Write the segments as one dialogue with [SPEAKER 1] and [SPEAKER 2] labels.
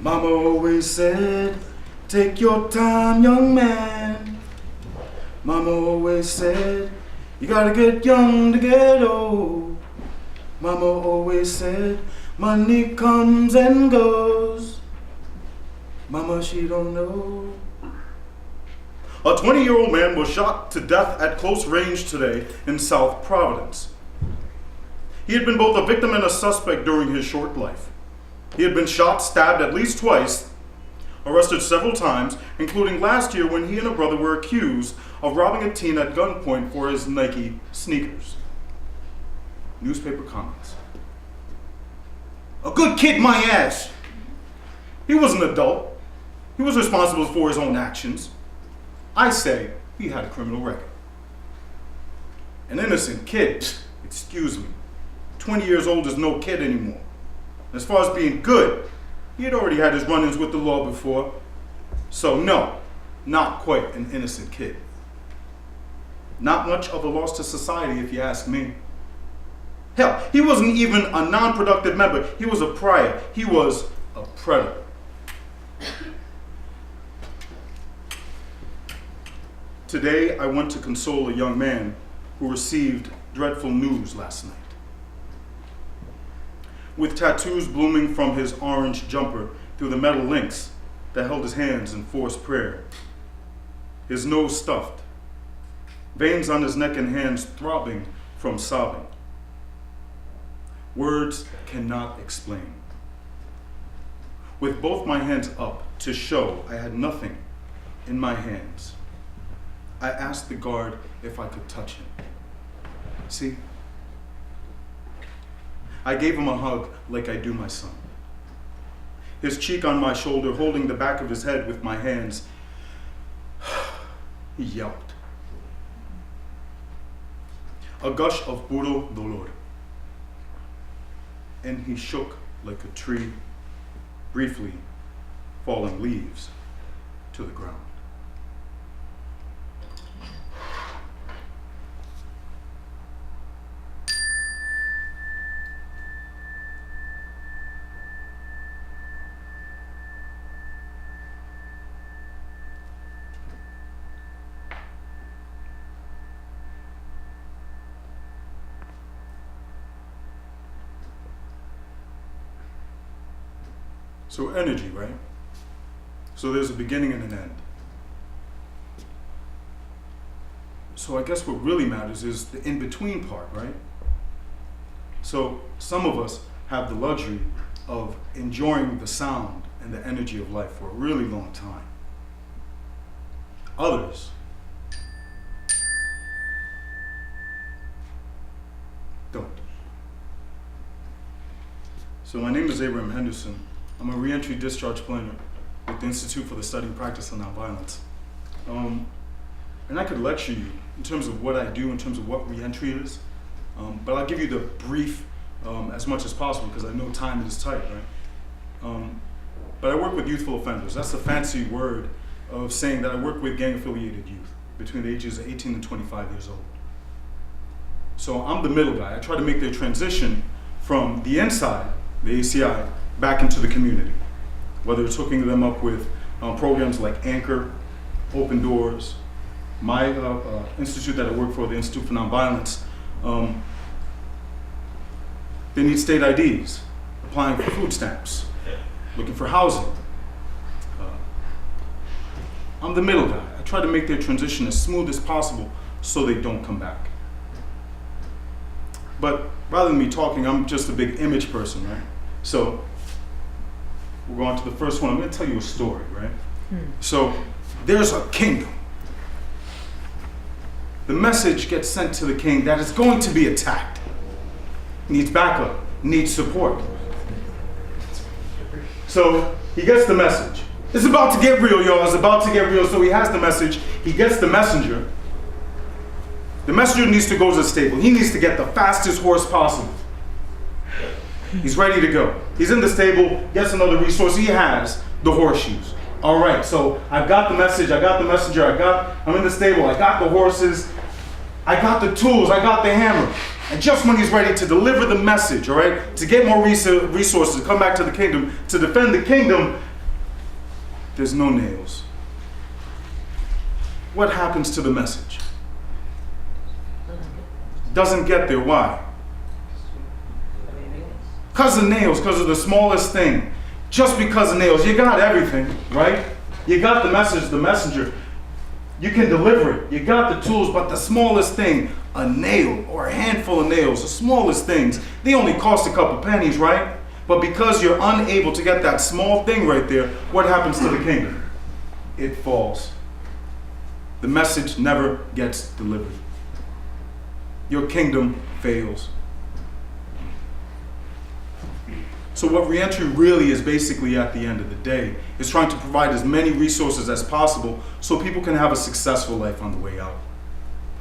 [SPEAKER 1] Mama always said, take your time, young man. Mama always said, you gotta get young to get old. Mama always said, money comes and goes. Mama, she don't know. A 20-year-old man was shot to death at close range today in South Providence. He had been both a victim and a suspect during his short life. He had been shot, stabbed at least twice, arrested several times, including last year when he and a brother were accused of robbing a teen at gunpoint for his Nike sneakers. Newspaper comments. A good kid, my ass. He was an adult. He was responsible for his own actions. I say he had a criminal record. An innocent kid, excuse me. 20 years old is no kid anymore. As far as being good, he had already had his run-ins with the law before. So no, not quite an innocent kid. Not much of a loss to society if you ask me. Hell, he wasn't even a non-productive member. He was a pariah. He was a predator. Today, I went to console a young man who received dreadful news last night. With tattoos blooming from his orange jumper through the metal links that held his hands in forced prayer, his nose stuffed, veins on his neck and hands throbbing from sobbing. Words cannot explain. With both my hands up to show I had nothing in my hands, I asked the guard if I could touch him. See? I gave him a hug like I do my son. His cheek on my shoulder, holding the back of his head with my hands. He yelped. A gush of puro dolor. And he shook like a tree, briefly falling leaves to the ground. So energy, right? So there's a beginning and an end. So I guess what really matters is the in-between part, right? So some of us have the luxury of enjoying the sound and the energy of life for a really long time. Others don't. So my name is Everett Henderson. I'm a reentry discharge planner with the Institute for the Study and Practice of Nonviolence. And I could lecture you in terms of what I do, in terms of what reentry is, but I'll give you the brief as much as possible because I know time is tight, right? But I work with youthful offenders. That's a fancy word of saying that I work with gang-affiliated youth between the ages of 18 and 25 years old. So I'm the middle guy. I try to make their transition from the inside, the ACI, back into the community, whether it's hooking them up with programs like Anchor, Open Doors, my institute that I work for, the Institute for Nonviolence. They need state IDs, applying for food stamps, looking for housing. I'm the middle guy. I try to make their transition as smooth as possible so they don't come back. But rather than me talking, I'm just a big image person, right? So we're going to the first one. I'm going to tell you a story, right? So there's a kingdom. The message gets sent to the king that it's going to be attacked. Needs backup, needs support. So he gets the message. It's about to get real, y'all. It's about to get real. So he has the message. He gets the messenger. The messenger needs to go to the stable. He needs to get the fastest horse possible. He's ready to go. He's in the stable, gets another resource. He has the horseshoes. All right, so I've got the message, I got the messenger, I'm in the stable, I got the horses, I got the tools, I got the hammer. And just when he's ready to deliver the message, all right, to get more resources, to come back to the kingdom, to defend the kingdom, there's no nails. What happens to the message? Doesn't get there. Why? Because of nails, because of the smallest thing. Just because of nails. You got everything, right? You got the message, the messenger. You can deliver it. You got the tools, but the smallest thing, a nail or a handful of nails, the smallest things, they only cost a couple pennies, right? But because you're unable to get that small thing right there, what happens to the kingdom? It falls. The message never gets delivered. Your kingdom fails. So what reentry really is basically at the end of the day is trying to provide as many resources as possible so people can have a successful life on the way out.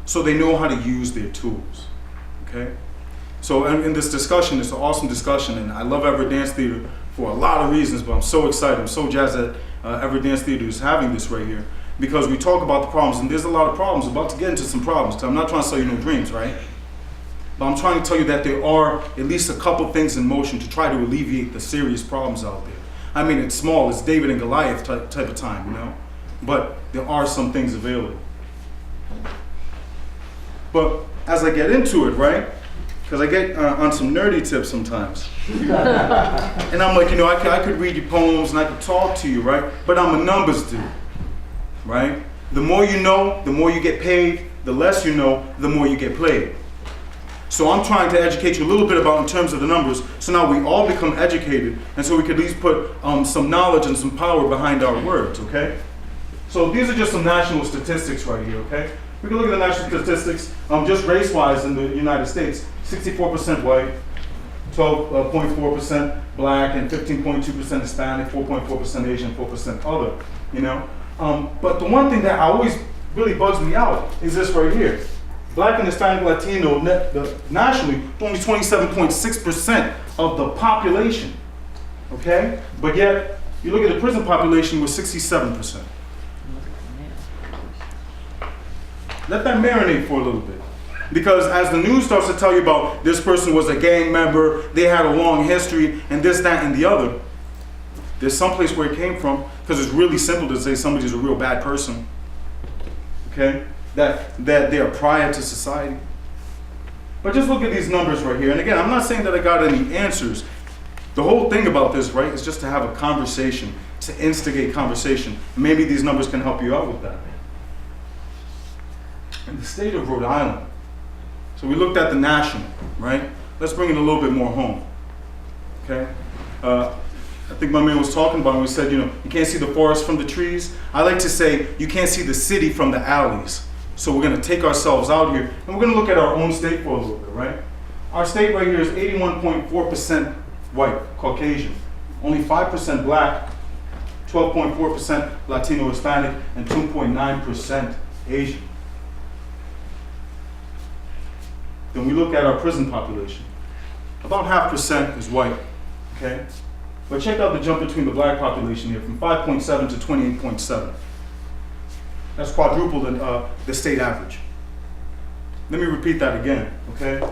[SPEAKER 1] So they know how to use their tools, okay? So in this discussion, it's an awesome discussion, and I love Everett Dance Theater for a lot of reasons, but I'm so excited, I'm so jazzed that Everett Dance Theater is having this right here, because we talk about the problems, and there's a lot of problems. About to get into some problems, because I'm not trying to sell you no dreams, right? But I'm trying to tell you that there are at least a couple things in motion to try to alleviate the serious problems out there. I mean, it's small, it's David and Goliath type of time, you know? But there are some things available. But as I get into it, right? Because I get on some nerdy tips sometimes. And I'm like, you know, I could read your poems and I could talk to you, right? But I'm a numbers dude, right? The more you know, the more you get paid. The less you know, the more you get played. So I'm trying to educate you a little bit about in terms of the numbers, so now we all become educated, and so we could at least put some knowledge and some power behind our words, okay? So these are just some national statistics right here, okay? We can look at the national statistics, just race-wise in the United States. 64% white, 12.4% black, and 15.2% Hispanic, 4.4% Asian, 4% other, you know? But the one thing that always really bugs me out is this right here. Black and Hispanic Latino nationally, only 27.6% of the population, okay? But yet, you look at the prison population with 67%. Let that marinate for a little bit. Because as the news starts to tell you about this person was a gang member, they had a long history, and this, that, and the other, there's some place where it came from, because it's really simple to say somebody's a real bad person, okay? That they are prior to society. But just look at these numbers right here. And again, I'm not saying that I got any answers. The whole thing about this, right, is just to have a conversation, to instigate conversation. Maybe these numbers can help you out with that. In the state of Rhode Island, so we looked at the national, right? Let's bring it a little bit more home, okay? I think my man was talking about it. We said, you know, you can't see the forest from the trees. I like to say you can't see the city from the alleys. So we're going to take ourselves out here, and we're going to look at our own state for a little bit, right? Our state right here is 81.4% white, Caucasian, only 5% black, 12.4% Latino Hispanic, and 2.9% Asian. Then we look at our prison population. About 0.5% is white, okay? But check out the jump between the black population here, from 5.7 to 28.7. That's quadruple the state average. Let me repeat that again, okay?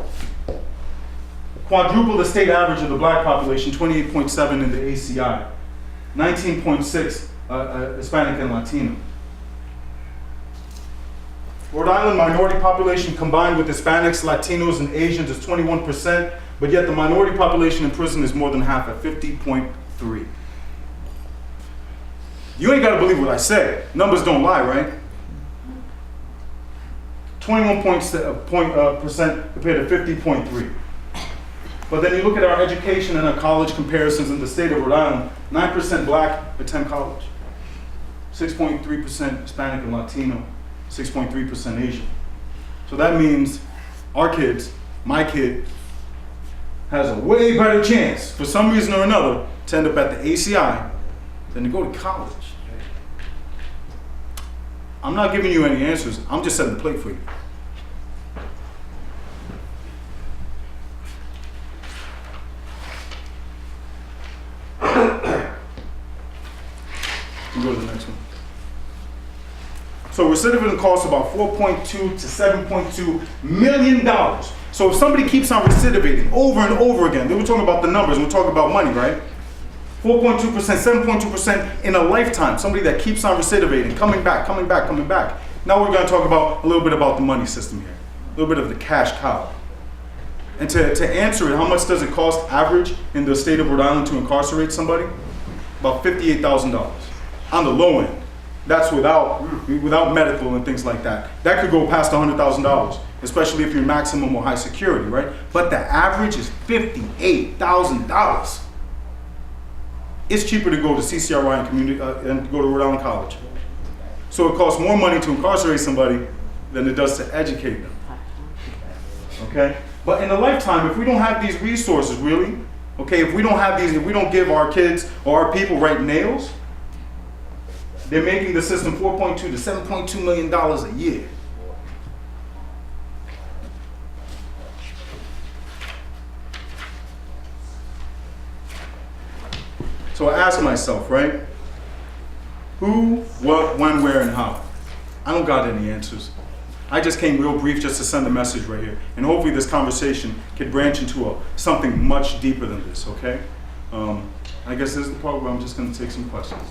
[SPEAKER 1] Quadruple the state average of the black population, 28.7 in the ACI, 19.6 Hispanic and Latino. Rhode Island minority population combined with Hispanics, Latinos, and Asians is 21%, but yet the minority population in prison is more than half at 50.3. You ain't got to believe what I say. Numbers don't lie, right? 21% compared to 50.3. But then you look at our education and our college comparisons in the state of Rhode Island, 9% black attend college, 6.3% Hispanic and Latino, 6.3% Asian. So that means our kids, my kid, has a way better chance, for some reason or another, to end up at the ACI than to go to college. I'm not giving you any answers. I'm just setting the plate for you. We'll go to the next one. So recidivism costs about $4.2 to $7.2 million. So if somebody keeps on recidivating over and over again, then we're talking about the numbers, we're talking about money, right? 4.2%, 7.2% in a lifetime. Somebody that keeps on recidivating, coming back, coming back, coming back. Now we're going to talk about a little bit about the money system here, a little bit of the cash cow. And to answer it, how much does it cost average in the state of Rhode Island to incarcerate somebody? About $58,000 on the low end. That's without medical and things like that. That could go past $100,000, especially if you're maximum or high security, right? But the average is $58,000. It's cheaper to go to CCRI and community and go to Rhode Island College. So it costs more money to incarcerate somebody than it does to educate them. Okay? But in a lifetime, if we don't have these resources, really, okay, if we don't have these, if we don't give our kids or our people right nails, they're making the system $4.2 to $7.2 million a year. So I ask myself, right? Who, what, when, where, and how? I don't got any answers. I just came real brief just to send a message right here. And hopefully this conversation could branch into something much deeper than this, okay? I guess this is the part where I'm just going to take some questions.